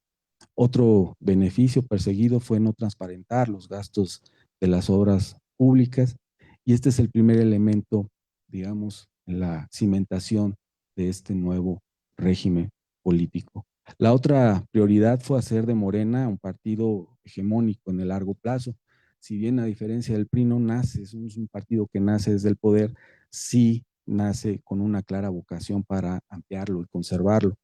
Otro beneficio perseguido fue no transparentar los gastos de las obras públicas, y este es el primer elemento, digamos, en la cimentación de este nuevo régimen político. La otra prioridad fue hacer de Morena un partido hegemónico en el largo plazo. Si bien a diferencia del PRI no nace, es un partido que nace desde el poder, sí nace con una clara vocación para ampliarlo y conservarlo.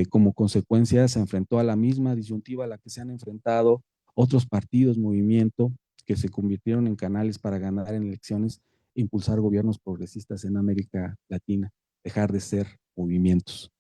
Como consecuencia se enfrentó a la misma disyuntiva a la que se han enfrentado otros partidos, movimiento, que se convirtieron en canales para ganar en elecciones impulsar gobiernos progresistas en América Latina, dejar de ser movimientos.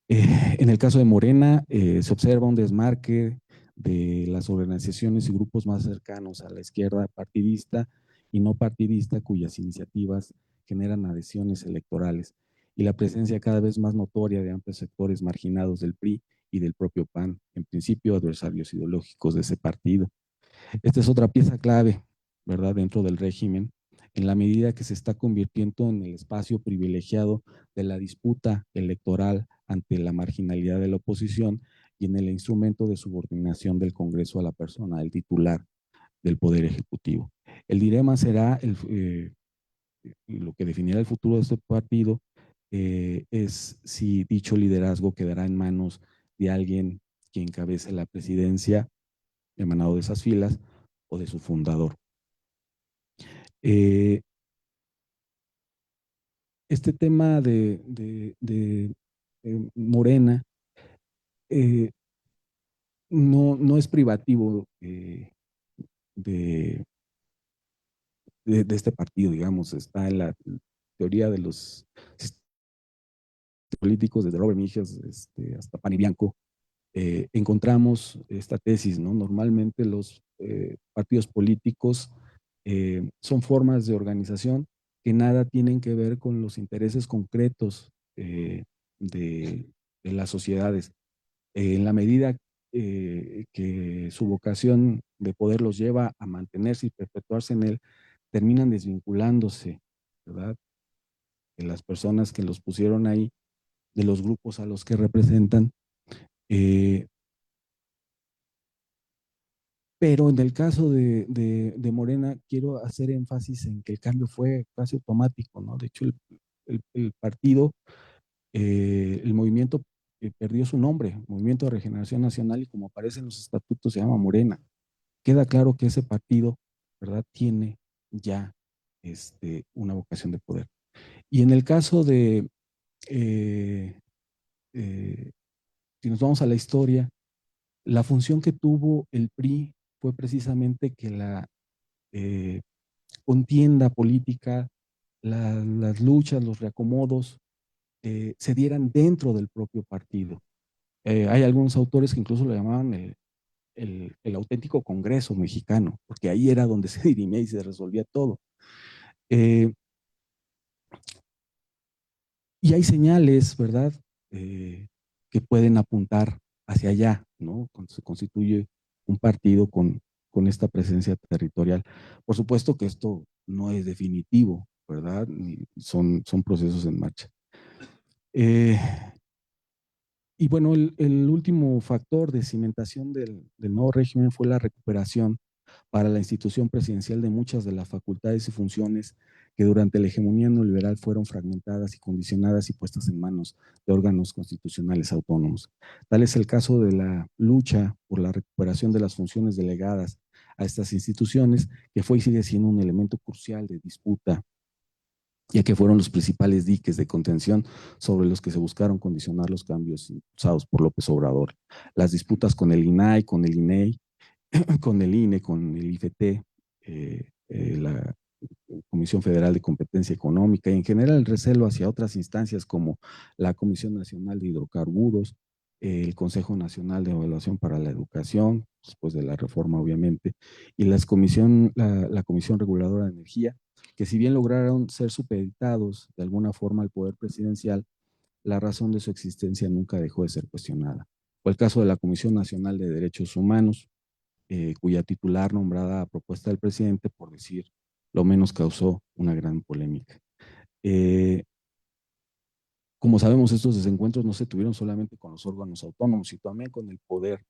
En el caso de Morena, se observa un desmarque de las organizaciones y grupos más cercanos a la izquierda partidista y no partidista, cuyas iniciativas generan adhesiones electorales, y la presencia cada vez más notoria de amplios sectores marginados del PRI y del propio PAN, en principio adversarios ideológicos de ese partido. Esta es otra pieza clave, ¿verdad?, dentro del régimen, en la medida que se está convirtiendo en el espacio privilegiado de la disputa electoral ante la marginalidad de la oposición y en el instrumento de subordinación del Congreso a la persona del titular del Poder Ejecutivo. El dilema será lo que definirá el futuro de este partido, es si dicho liderazgo quedará en manos de alguien que encabece la presidencia emanado de esas filas o de su fundador. Este tema de Morena no es privativo de, de este partido, digamos, está en la teoría de los políticos, desde Robert Mijes hasta Panibianco. Encontramos esta tesis, ¿no? Normalmente los partidos políticos son formas de organización que nada tienen que ver con los intereses concretos de las sociedades. En la medida que su vocación de poder los lleva a mantenerse y perpetuarse en él, terminan desvinculándose, ¿verdad?, de las personas que los pusieron ahí, de los grupos a los que representan. Pero en el caso de Morena, quiero hacer énfasis en que el cambio fue casi automático, ¿no? De hecho, el partido, el movimiento perdió su nombre, Movimiento de Regeneración Nacional, y como aparece en los estatutos se llama Morena. Queda claro que ese partido, ¿verdad?, tiene ya una vocación de poder. Y en el caso de, si nos vamos a la historia, la función que tuvo el PRI fue precisamente que la contienda política, las luchas, los reacomodos se dieran dentro del propio partido. Hay algunos autores que incluso lo llamaban el auténtico Congreso mexicano, porque ahí era donde se dirimía y se resolvía todo. Y hay señales, ¿verdad?, que pueden apuntar hacia allá, ¿no? Cuando se constituye un partido con esta presencia territorial. Por supuesto que esto no es definitivo, ¿verdad? Son procesos en marcha. Y bueno, el último factor de cimentación del nuevo régimen fue la recuperación para la institución presidencial de muchas de las facultades y funciones que durante la hegemonía neoliberal fueron fragmentadas y condicionadas y puestas en manos de órganos constitucionales autónomos. Tal es el caso de la lucha por la recuperación de las funciones delegadas a estas instituciones, que fue y sigue siendo un elemento crucial de disputa, ya que fueron los principales diques de contención sobre los que se buscaron condicionar los cambios impulsados por López Obrador. Las disputas con el INAI, con el INEI, con el INE, con el IFT, la Comisión Federal de Competencia Económica, y en general el recelo hacia otras instancias como la Comisión Nacional de Hidrocarburos, el Consejo Nacional de Evaluación para la Educación, después de la reforma obviamente, y la Comisión Reguladora de Energía, que si bien lograron ser supeditados de alguna forma al poder presidencial, la razón de su existencia nunca dejó de ser cuestionada. Fue el caso de la Comisión Nacional de Derechos Humanos, cuya titular, nombrada a propuesta del presidente, por decir lo menos, causó una gran polémica. Como sabemos, estos desencuentros no se tuvieron solamente con los órganos autónomos, sino también con el poder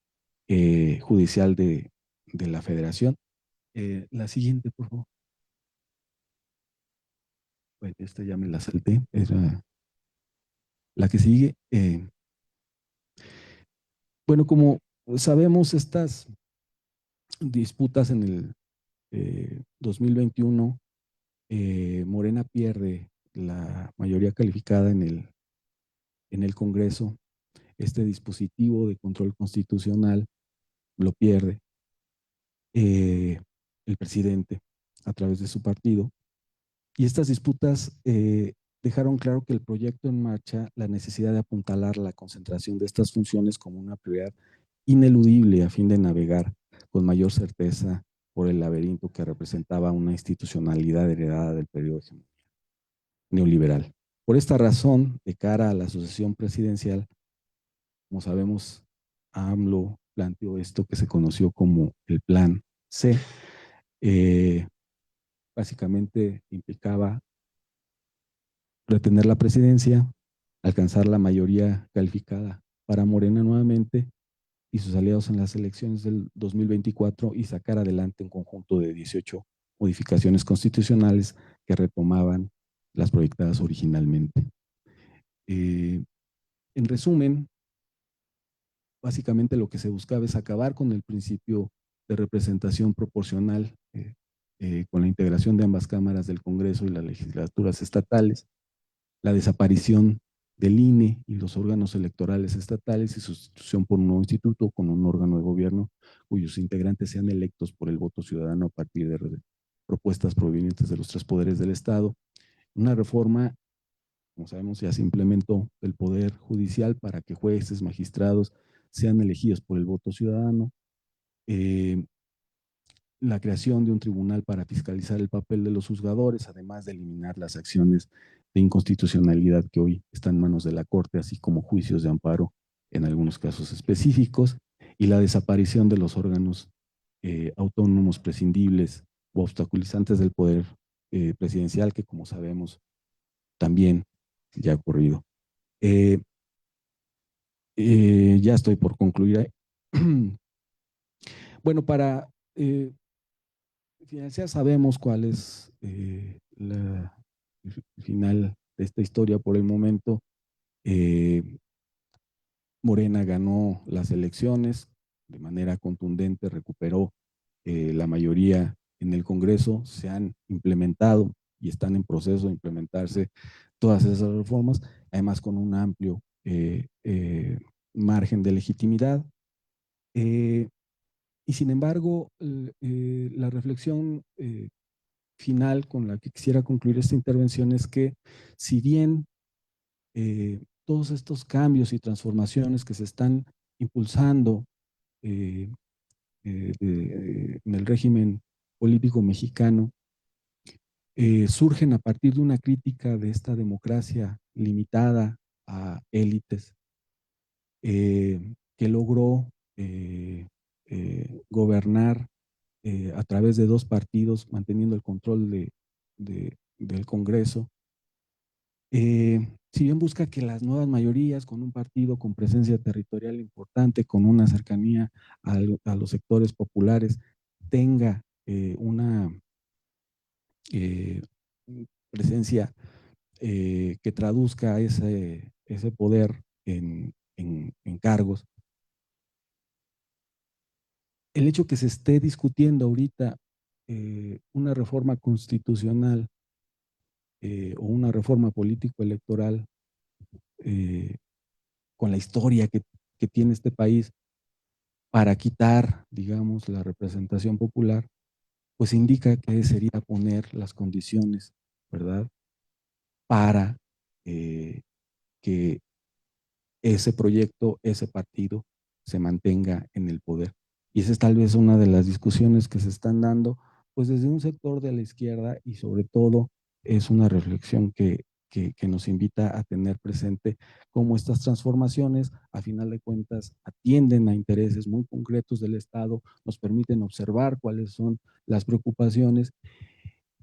judicial de la federación. La siguiente, por favor. Bueno, esta ya me la salté, era la que sigue. Bueno, como sabemos, estas disputas en el 2021, Morena pierde la mayoría calificada en el Congreso. Este dispositivo de control constitucional lo pierde el presidente a través de su partido. Y estas disputas dejaron claro que el proyecto en marcha, la necesidad de apuntalar la concentración de estas funciones como una prioridad ineludible a fin de navegar con mayor certeza por el laberinto que representaba una institucionalidad heredada del periodo neoliberal. Por esta razón, de cara a la sucesión presidencial, como sabemos, AMLO planteó esto que se conoció como el Plan C. Básicamente implicaba retener la presidencia, alcanzar la mayoría calificada para Morena nuevamente y sus aliados en las elecciones del 2024 y sacar adelante un conjunto de 18 modificaciones constitucionales que retomaban las proyectadas originalmente. En resumen, básicamente lo que se buscaba es acabar con el principio de representación proporcional con la integración de ambas cámaras del Congreso y las legislaturas estatales, la desaparición del INE y los órganos electorales estatales y sustitución por un nuevo instituto con un órgano de gobierno cuyos integrantes sean electos por el voto ciudadano a partir de propuestas provenientes de los tres poderes del Estado. Una reforma, como sabemos, ya se implementó del Poder Judicial para que jueces, magistrados sean elegidos por el voto ciudadano. La creación de un tribunal para fiscalizar el papel de los juzgadores, además de eliminar las acciones de inconstitucionalidad que hoy están en manos de la Corte, así como juicios de amparo en algunos casos específicos, y la desaparición de los órganos autónomos prescindibles o obstaculizantes del poder presidencial, que como sabemos también ya ha ocurrido. Ya estoy por concluir. Bueno, para ya sabemos cuál es el final de esta historia por el momento. Morena ganó las elecciones de manera contundente, recuperó la mayoría en el Congreso, se han implementado y están en proceso de implementarse todas esas reformas, además con un amplio margen de legitimidad. Y sin embargo, la reflexión final con la que quisiera concluir esta intervención es que si bien todos estos cambios y transformaciones que se están impulsando en el régimen político mexicano surgen a partir de una crítica de esta democracia limitada a élites que logró gobernar a través de dos partidos, manteniendo el control del Congreso. Si bien busca que las nuevas mayorías, con un partido con presencia territorial importante, con una cercanía a los sectores populares, tenga una presencia que traduzca ese poder en cargos. El hecho que se esté discutiendo ahorita una reforma constitucional o una reforma político-electoral con la historia que tiene este país para quitar, digamos, la representación popular, pues indica que sería poner las condiciones, ¿verdad?, para que ese proyecto, ese partido se mantenga en el poder. Y esa es tal vez una de las discusiones que se están dando, pues desde un sector de la izquierda, y sobre todo es una reflexión que nos invita a tener presente cómo estas transformaciones, a final de cuentas, atienden a intereses muy concretos del Estado, nos permiten observar cuáles son las preocupaciones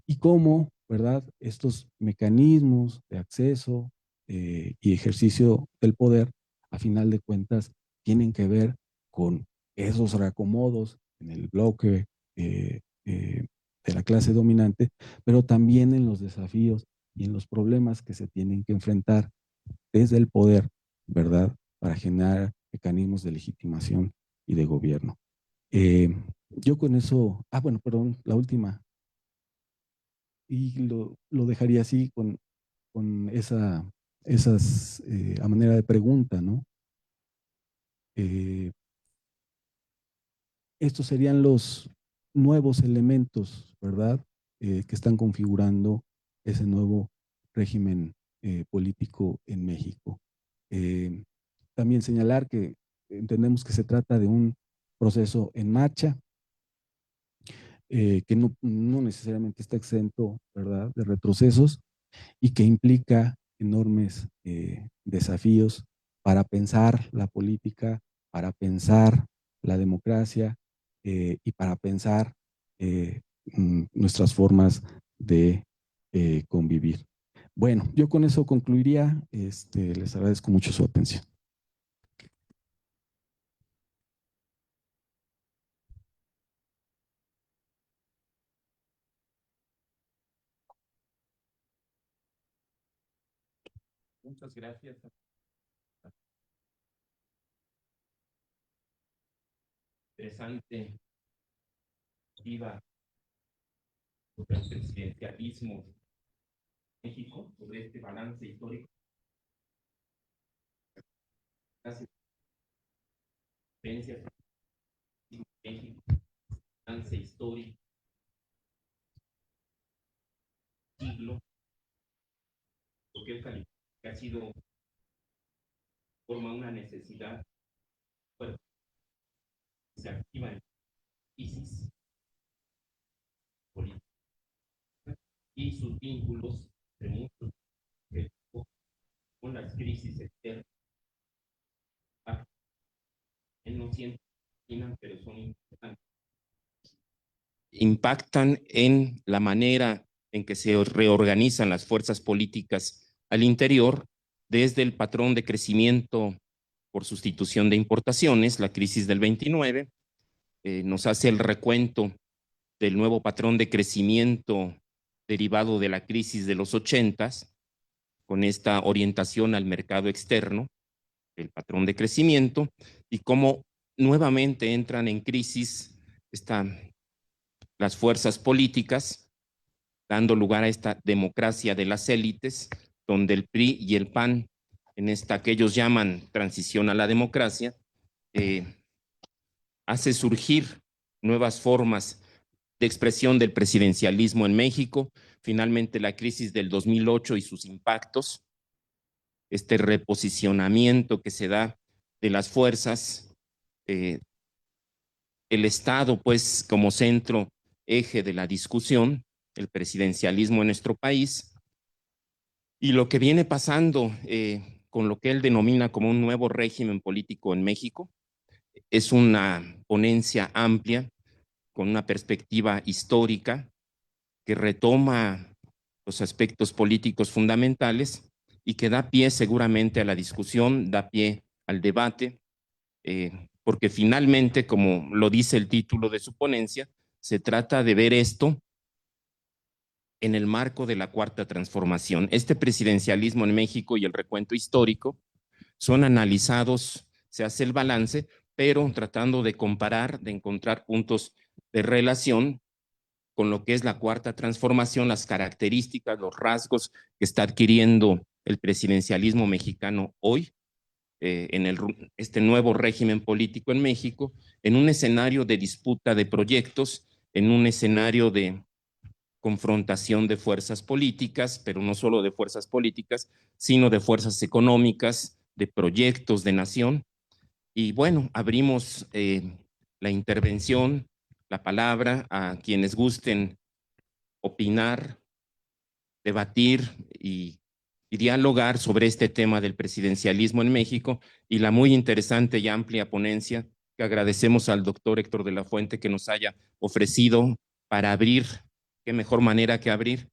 y cómo, ¿verdad?, estos mecanismos de acceso y ejercicio del poder, a final de cuentas, tienen que ver con esos reacomodos en el bloque de la clase dominante, pero también en los desafíos y en los problemas que se tienen que enfrentar desde el poder, ¿verdad?, para generar mecanismos de legitimación y de gobierno. Yo con eso, bueno, perdón, la última, y lo dejaría así con esas a manera de pregunta, ¿no? Estos serían los nuevos elementos, ¿verdad?, que están configurando ese nuevo régimen político en México. También señalar que entendemos que se trata de un proceso en marcha, que no necesariamente está exento, ¿verdad?, de retrocesos, y que implica enormes desafíos para pensar la política, para pensar la democracia y para pensar nuestras formas de convivir. Bueno, yo con eso concluiría. Les agradezco mucho su atención. Muchas gracias. Interesante. Iba sobre el presidencialismo en México, sobre este balance histórico. Gracias. México, balance histórico, siglo, porque ha sido forma una necesidad, bueno, se activa en crisis política y sus vínculos de muchos con las crisis externas. No sienten, pero son importantes. Impactan en la manera en que se reorganizan las fuerzas políticas al interior, desde el patrón de crecimiento por sustitución de importaciones, la crisis del 29, nos hace el recuento del nuevo patrón de crecimiento derivado de la crisis de los 80s, con esta orientación al mercado externo, el patrón de crecimiento, y cómo nuevamente entran en crisis las fuerzas políticas, dando lugar a esta democracia de las élites, donde el PRI y el PAN, en esta que ellos llaman transición a la democracia, hace surgir nuevas formas de expresión del presidencialismo en México. Finalmente, la crisis del 2008 y sus impactos, este reposicionamiento que se da de las fuerzas, el Estado, pues, como centro, eje de la discusión, el presidencialismo en nuestro país, y lo que viene pasando con lo que él denomina como un nuevo régimen político en México. Es una ponencia amplia, con una perspectiva histórica, que retoma los aspectos políticos fundamentales y que da pie seguramente a la discusión, da pie al debate, porque finalmente, como lo dice el título de su ponencia, se trata de ver esto en el marco de la Cuarta Transformación. Este presidencialismo en México y el recuento histórico son analizados, se hace el balance, pero tratando de comparar, de encontrar puntos de relación con lo que es la Cuarta Transformación, las características, los rasgos que está adquiriendo el presidencialismo mexicano hoy, en este nuevo régimen político en México, en un escenario de disputa de proyectos, en un escenario de confrontación de fuerzas políticas, pero no solo de fuerzas políticas, sino de fuerzas económicas, de proyectos de nación. Y bueno, abrimos la intervención, la palabra a quienes gusten opinar, debatir y dialogar sobre este tema del presidencialismo en México y la muy interesante y amplia ponencia que agradecemos al doctor Héctor de la Fuente que nos haya ofrecido para abrir, qué mejor manera que abrir